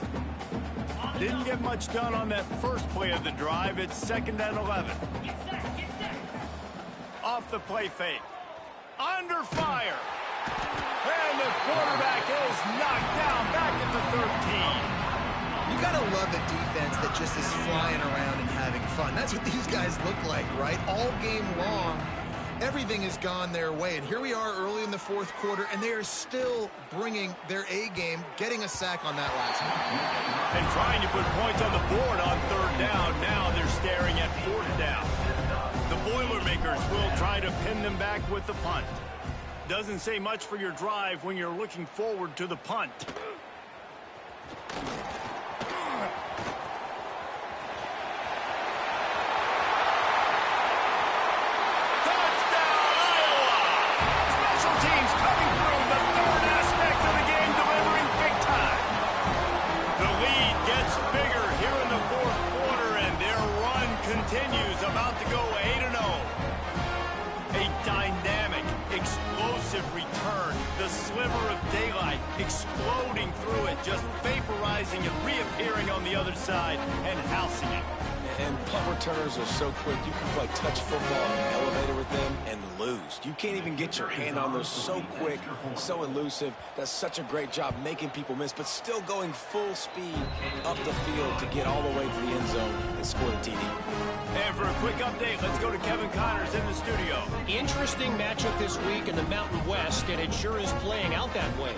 Didn't get much done on that first play of the drive. It's 2nd and 11. Off the play fake. Under fire. And the quarterback is knocked down back at the 13. You got to love a defense that just is flying around and having fun. That's what these guys look like, right? All game long, everything has gone their way. And here we are early in the 4th quarter, and they are still bringing their A game, getting a sack on that last one. And trying to put points on the board on 3rd down. Now they're staring at 4th down. The Boilermakers will try to pin them back with the punt. Doesn't say much for your drive when you're looking forward to the punt. Continues, about to go 8-0. A dynamic, explosive return. The sliver of daylight exploding through it, just vaporizing and reappearing on the other side and housing it. And punt returners are so quick, you can play touch football in the elevator with them and lose. You can't even get your hand on those. So quick, so elusive. Does such a great job making people miss, but still going full speed up the field to get all the way to the end zone and score the TD. And for a quick update, let's go to Kevin Connors in the studio. Interesting matchup this week in the Mountain West, and it sure is playing out that way.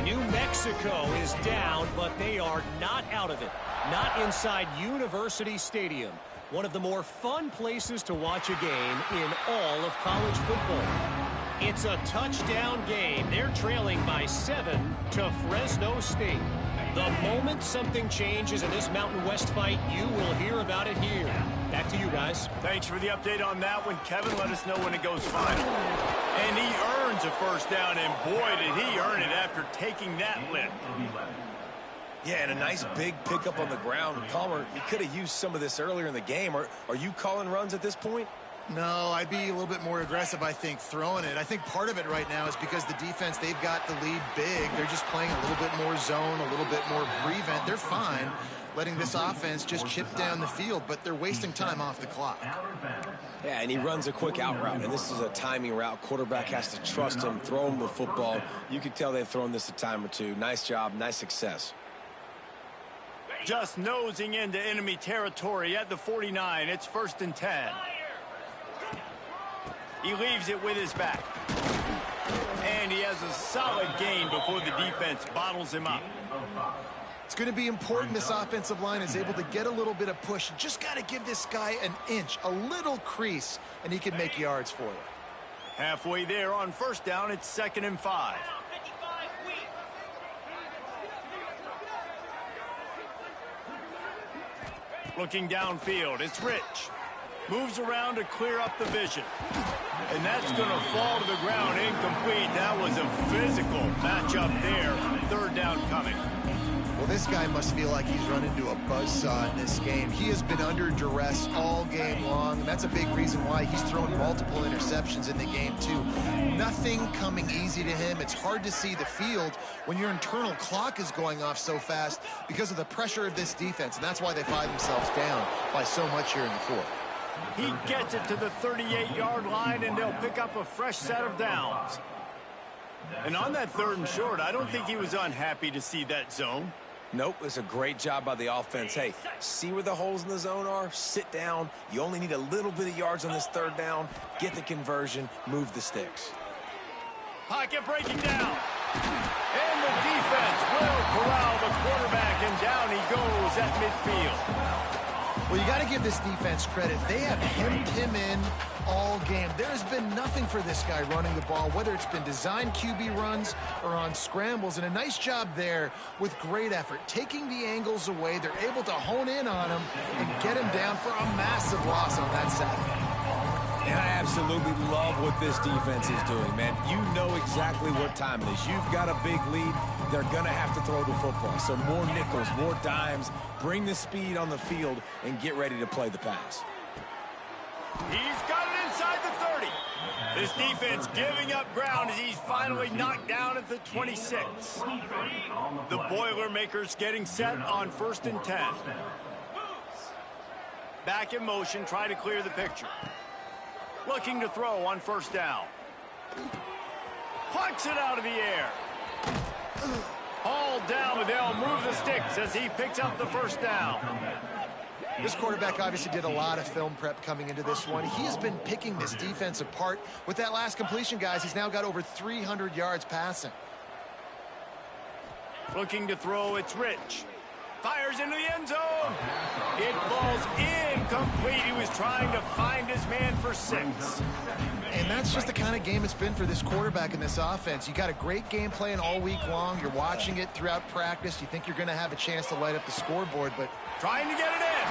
New Mexico is down, but they are not out of it. Not inside University Stadium, one of the more fun places to watch a game in all of college football. It's a touchdown game. They're trailing by 7 to Fresno State. The moment something changes in this Mountain West fight, you will hear about it here. Back to you guys. Thanks for the update on that one, Kevin. Let us know when it goes final. And he earns a 1st down, and boy, did he earn it after taking that lift. Yeah, and a nice big pickup on the ground. Palmer, you could have used some of this earlier in the game. Are you calling runs at this point? No, I'd be a little bit more aggressive, I think, throwing it. I think part of it right now is because the defense, they've got the lead big. They're just playing a little bit more zone, a little bit more prevent. They're fine letting this offense just chip down the field, but they're wasting time off the clock. Yeah, and he runs a quick out route, and this is a timing route. Quarterback has to trust him, throw him the football. You can tell they've thrown this a time or two. Nice job, nice success. Just nosing into enemy territory at the 49. It's 1st and 10. He leaves it with his back. And he has a solid gain before the defense bottles him up. It's going to be important this offensive line is able to get a little bit of push. You just got to give this guy an inch, a little crease, and he can make yards for you. Halfway there on 1st down, it's 2nd and 5. Looking downfield, it's Rich. Moves around to clear up the vision. And that's going to fall to the ground incomplete. That was a physical matchup there. 3rd down coming. Well, this guy must feel like he's run into a buzzsaw in this game. He has been under duress all game long, and that's a big reason why he's thrown multiple interceptions in the game, too. Nothing coming easy to him. It's hard to see the field when your internal clock is going off so fast because of the pressure of this defense, and that's why they find themselves down by so much here in the 4th. He gets it to the 38-yard line, and they'll pick up a fresh set of downs. And on that 3rd and short, I don't think he was unhappy to see that zone. Nope, it's a great job by the offense. Hey, see where the holes in the zone are? Sit down. You only need a little bit of yards on this 3rd down. Get the conversion. Move the sticks. Pocket breaking down. And the defense will corral the quarterback, and down he goes at midfield. Well, you got to give this defense credit. They have hemmed him in all game. There has been nothing for this guy running the ball, whether it's been designed QB runs or on scrambles, and a nice job there with great effort. Taking the angles away, they're able to hone in on him and get him down for a massive loss on that sack. And I absolutely love what this defense is doing, man. You know exactly what time it is. You've got a big lead. They're going to have to throw the football. So more nickels, more dimes, bring the speed on the field, and get ready to play the pass. He's got it inside the 30. This defense giving up ground as he's finally knocked down at the 26. The Boilermakers getting set on 1st and 10. Back in motion, try to clear the picture. Looking to throw on 1st down. Plucks it out of the air. Hauled down, but they'll move the sticks as he picks up the 1st down. This quarterback obviously did a lot of film prep coming into this one. He has been picking this defense apart. With that last completion, guys, he's now got over 300 yards passing. Looking to throw, it's Rich. Fires into the end zone. It falls incomplete. He was trying to find his man for 6. And that's just the kind of game it's been for this quarterback in this offense. You got a great game plan all week long. You're watching it throughout practice. You think you're going to have a chance to light up the scoreboard, but trying to get it in.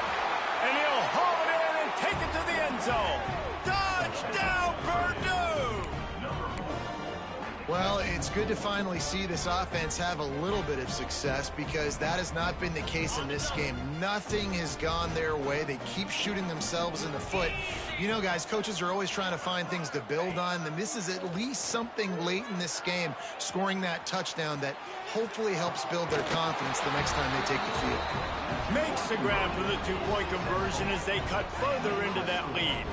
And he'll haul it in and take it to the end zone. Touchdown, Purdue! well, it's good to finally see this offense have a little bit of success because that has not been the case in this game. Nothing has gone their way. They keep shooting themselves in the foot. You know, guys, coaches are always trying to find things to build on, and this is at least something late in this game, scoring that touchdown that hopefully helps build their confidence the next time they take the field. Makes the grab for the two-point conversion as they cut further into that lead.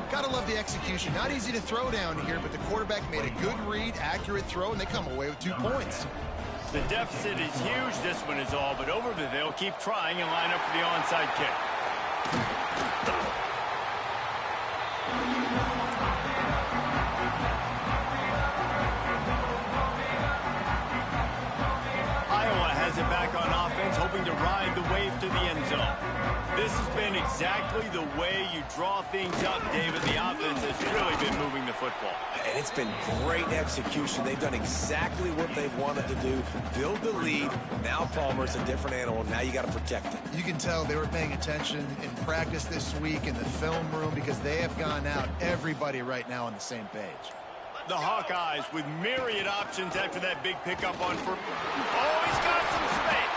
Gotta love the execution. Not easy to throw down here, but the quarterback made a good read, accurate throw, and they come away with 2 points. The deficit is huge, this one is all, but over the they'll keep trying and line up for the onside kick. Iowa has it back on offense, hoping to ride the wave to the end zone. This has been exactly the way you draw things up, David. The offense has really been moving the football. And it's been great execution. They've done exactly what they've wanted to do. Build the lead. Now Palmer's a different animal. Now you got to protect it. You can tell they were paying attention in practice this week in the film room because they have gone out, everybody right now on the same page. The Hawkeyes with myriad options after that big pickup on first. Oh, he's got some space.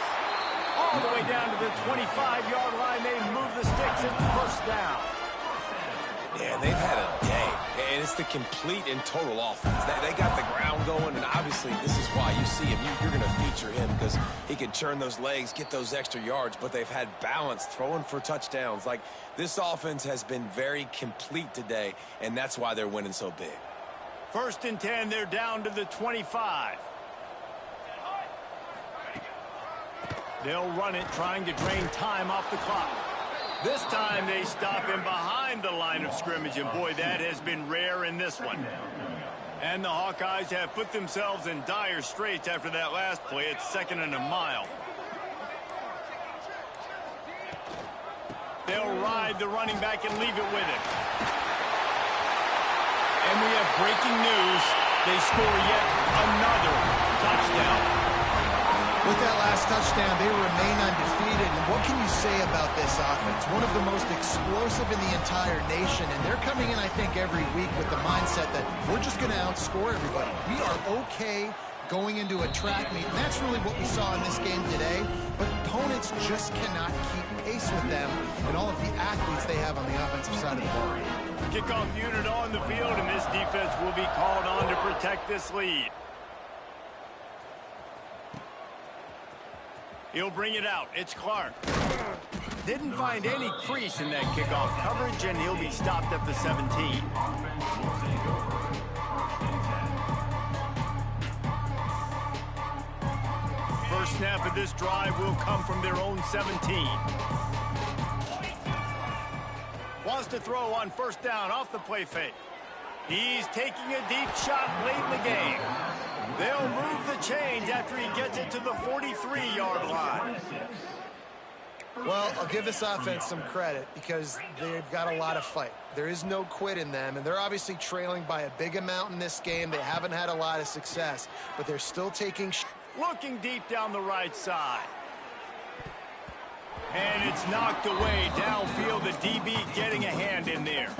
All the way down to the 25-yard line. They move the sticks at first down. Yeah, they've had a day. And it's the complete and total offense. They got the ground going, and obviously this is why you see him. You're going to feature him because he can churn those legs, get those extra yards, but they've had balance, throwing for touchdowns. Like, this offense has been very complete today, and that's why they're winning so big. 1st and 10, they're down to the 25. They'll run it, trying to drain time off the clock. This time they stop him behind the line of scrimmage, and boy, that has been rare in this one. And the Hawkeyes have put themselves in dire straits after that last play. It's 2nd and a mile. They'll ride the running back and leave it with him. And we have breaking news. They score yet another touchdown. With that last touchdown, they remain undefeated. And what can you say about this offense? One of the most explosive in the entire nation. And they're coming in, I think, every week with the mindset that we're just going to outscore everybody. We are okay going into a track meet. And that's really what we saw in this game today. But opponents just cannot keep pace with them and all of the athletes they have on the offensive side of the ball. Kickoff unit on the field, and this defense will be called on to protect this lead. He'll bring it out. It's Clark. Didn't find any crease in that kickoff coverage, and he'll be stopped at the 17. First snap of this drive will come from their own 17. Wants to throw on 1st down off the play fake. He's taking a deep shot late in the game. They'll move the chains after he gets it to the 43-yard line. Well, I'll give this offense some credit because they've got a lot of fight. There is no quit in them, and they're obviously trailing by a big amount in this game. They haven't had a lot of success, but they're still taking... Looking deep down the right side. And it's knocked away downfield. The DB getting a hand in there.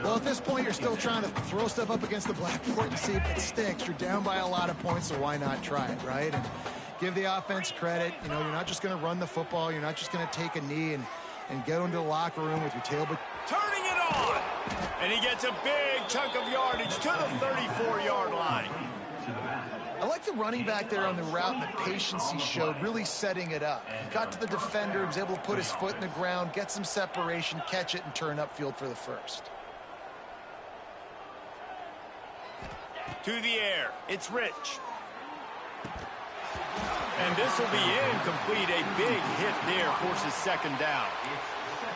Well, at this point, you're still trying to throw stuff up against the blackboard and see if it sticks. You're down by a lot of points, so why not try it, right? And give the offense credit. You know, you're not just going to run the football. You're not just going to take a knee and go into the locker room with your tail. But turning it on. And he gets a big chunk of yardage to the 34-yard line. I like the running back there on the route and the patience he showed, really setting it up. He got to the defender, was able to put his foot in the ground, get some separation, catch it, and turn upfield for the first. To the air, it's Rich. And this will be incomplete. A big hit there, forces second down.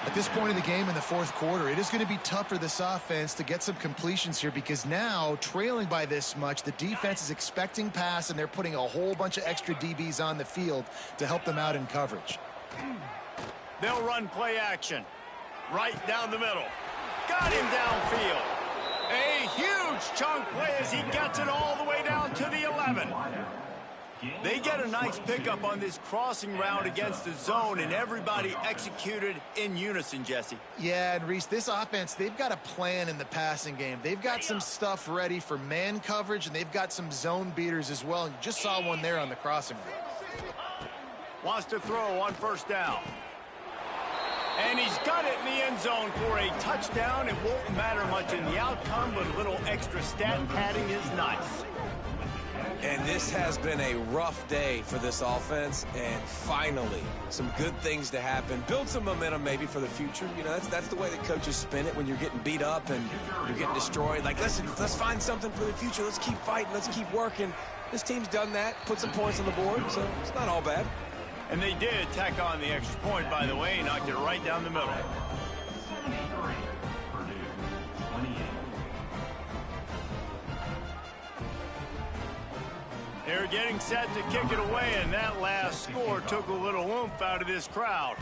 At this point in the game in the fourth quarter, it is going to be tough for this offense to get some completions here because now, trailing by this much, the defense is expecting pass, and they're putting a whole bunch of extra DBs on the field to help them out in coverage. They'll run play action. Right down the middle. Got him downfield. A huge chunk play as he gets it all the way down to the 11. They get a nice pickup on this crossing route against the zone, and everybody executed in unison, Jesse. Yeah, and Reese, this offense, they've got a plan in the passing game. They've got some stuff ready for man coverage, and they've got some zone beaters as well. And you just saw one there on the crossing route. Wants to throw on first down. And he's got it in the end zone for a touchdown. It won't matter much in the outcome, but a little extra stat padding is nice. And this has been a rough day for this offense, and finally, some good things to happen. Build some momentum maybe for the future. You know, that's the way that coaches spin it when you're getting beat up and you're getting destroyed. Like, listen, let's find something for the future. Let's keep fighting. Let's keep working. This team's done that, put some points on the board, so it's not all bad. And they did tack on the extra point, by the way, knocked it right down the middle. 73, Purdue, 28. They're getting set to kick it away, and that last score took a little oomph out of this crowd.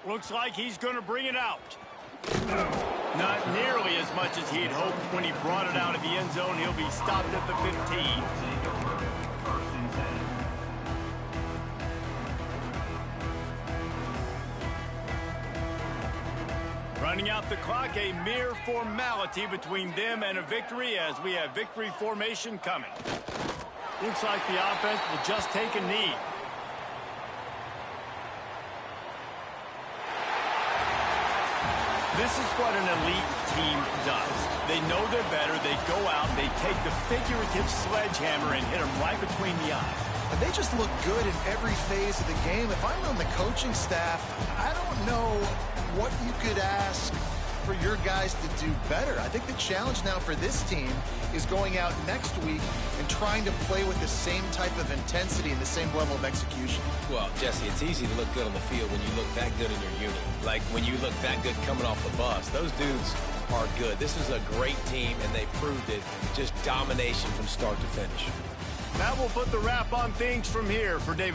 Looks like he's going to bring it out. Not nearly as much as he'd hoped when he brought it out of the end zone. He'll be stopped at the 15. First and 10. Running out the clock, a mere formality between them and a victory as we have victory formation coming. Looks like the offense will just take a knee. This is what an elite team does. They know they're better. They go out, they take the figurative sledgehammer and hit them right between the eyes. And they just look good in every phase of the game. If I'm on the coaching staff, I don't know what you could ask for your guys to do better. I think the challenge now for this team is going out next week and trying to play with the same type of intensity and the same level of execution. Well, Jesse, it's easy to look good on the field when you look that good in your unit. Like when you look that good coming off the bus. Those dudes are good. This is a great team, and they proved it. Just domination from start to finish. That will put the wrap on things from here for David.